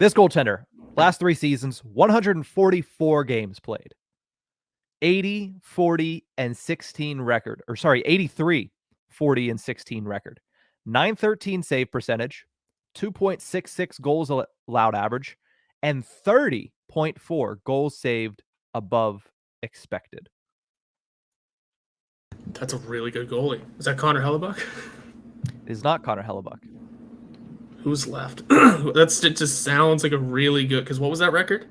This goaltender, last 3 seasons, 144 games played. 80, 40, and 16 record. Or sorry, 83, 40, and 16 record. 913 save percentage, 2.66 goals allowed average, and 30.4 goals saved above expected. That's a really good goalie. Is that Connor Hellebuck? It is not Connor Hellebuck. Who's left? It just sounds like a really good, because what was that record?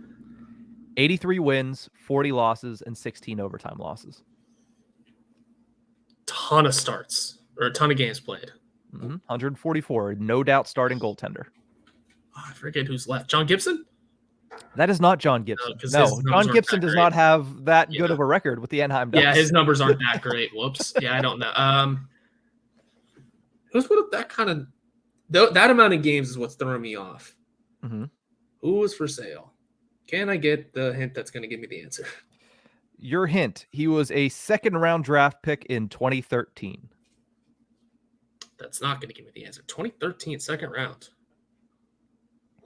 83 wins, 40 losses, and 16 overtime losses. Ton of starts, or a ton of games played. 144, no doubt starting goaltender. Oh, I forget who's left. John Gibson? That is not John Gibson. No, John Gibson does not have that good of a record with the Anaheim Ducks. Yeah, his numbers aren't that great. Whoops. Yeah, I don't know. Who's what that kind of that amount of games is what's throwing me off. Mm-hmm. Who was for sale? Can I get the hint that's going to give me the answer? Your hint: he was a second-round draft pick in 2013. That's not going to give me the answer. 2013, second round.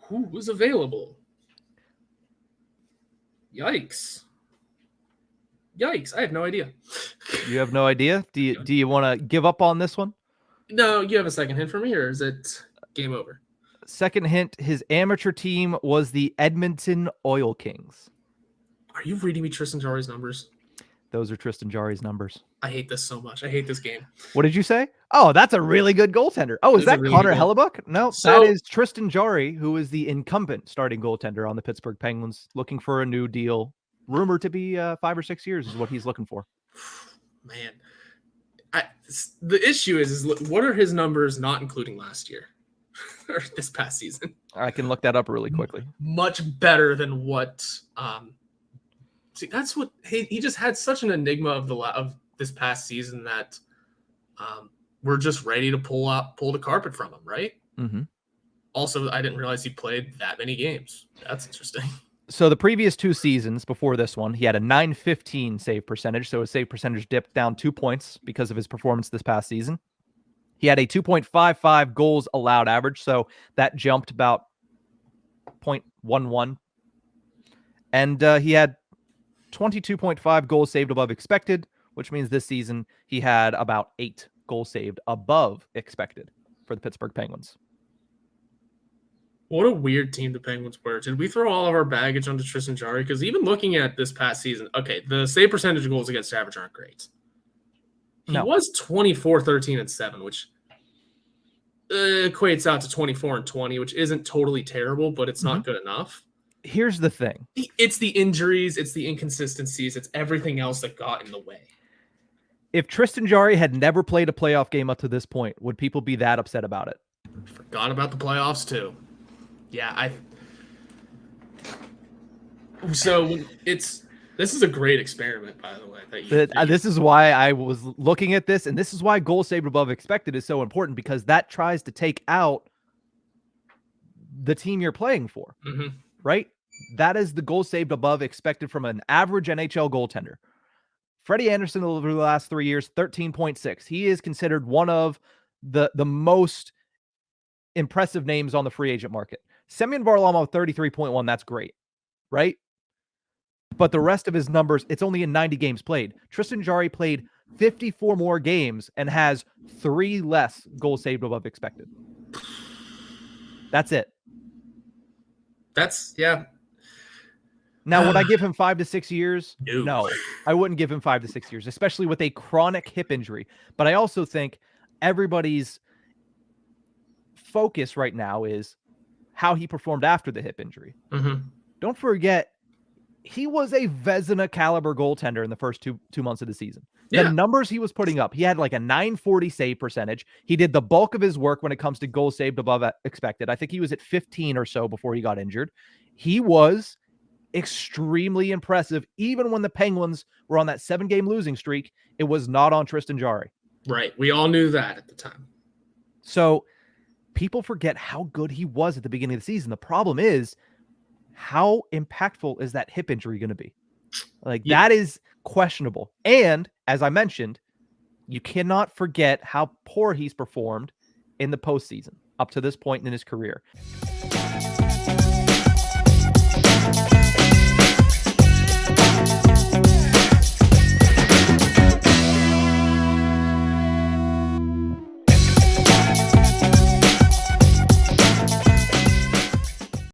Who was available? Yikes. I have no idea. You have no idea? Do you want to give up on this one? No, you have a second hint for me, or is it game over? Second hint, his amateur team was the Edmonton Oil Kings. Are you reading me Tristan Jarry's numbers? Those are Tristan Jarry's numbers. I hate this so much. I hate this game. What did you say? Oh, that's a really good goaltender. Oh, is that really Connor Hellebuck? No, that is Tristan Jarry, who is the incumbent starting goaltender on the Pittsburgh Penguins, looking for a new deal. Rumored to be 5 or 6 years is what he's looking for. Man, the issue is what are his numbers not including last year or this past season? I can look that up really quickly. Much better than what see, that's what he just had such an enigma of this past season that we're just ready to pull the carpet from him, right? Mm-hmm. Also, I didn't realize he played that many games. That's interesting. So the previous 2 seasons before this one, he had a .915 save percentage. So his save percentage dipped down 2 points because of his performance this past season. He had a 2.55 goals allowed average. So that jumped about 0.11. And he had 22.5 goals saved above expected, which means this season he had about 8 goals saved above expected for the Pittsburgh Penguins. What a weird team the Penguins were. Did we throw all of our baggage onto Tristan Jarry? Because even looking at this past season, okay, the save percentage of goals against average aren't great. He was 24, 13, and 7, which equates out to 24 and 20, which isn't totally terrible, but it's not good enough. Here's the thing. It's the injuries, it's the inconsistencies, it's everything else that got in the way. If Tristan Jarry had never played a playoff game up to this point, would people be that upset about it? Forgot about the playoffs too. Yeah, this is a great experiment, by the way. This is why I was looking at this, and this is why goal saved above expected is so important, because that tries to take out the team you're playing for, right? That is the goal saved above expected from an average NHL goaltender. Freddie Anderson over the last 3 years, 13.6. He is considered one of the most impressive names on the free agent market. Semyon Varlamov, 33.1. That's great, right? But the rest of his numbers, it's only in 90 games played. Tristan Jarry played 54 more games and has 3 less goals saved above expected. That's it. Yeah. Now, would I give him 5 to 6 years? No. No, I wouldn't give him 5 to 6 years, especially with a chronic hip injury. But I also think everybody's focus right now is how he performed after the hip injury. Don't forget, he was a Vezina caliber goaltender in the first two months of the season. The numbers he was putting up, he had like a .940 save percentage. He did the bulk of his work when it comes to goals saved above expected. I think he was at 15 or so before he got injured. He was extremely impressive. Even when the Penguins were on that 7-game losing streak, it was not on Tristan Jarry. Right. We all knew that at the time. So people forget how good he was at the beginning of the season. The problem is, how impactful is that hip injury going to be? That is questionable. And as I mentioned, you cannot forget how poor he's performed in the postseason up to this point in his career.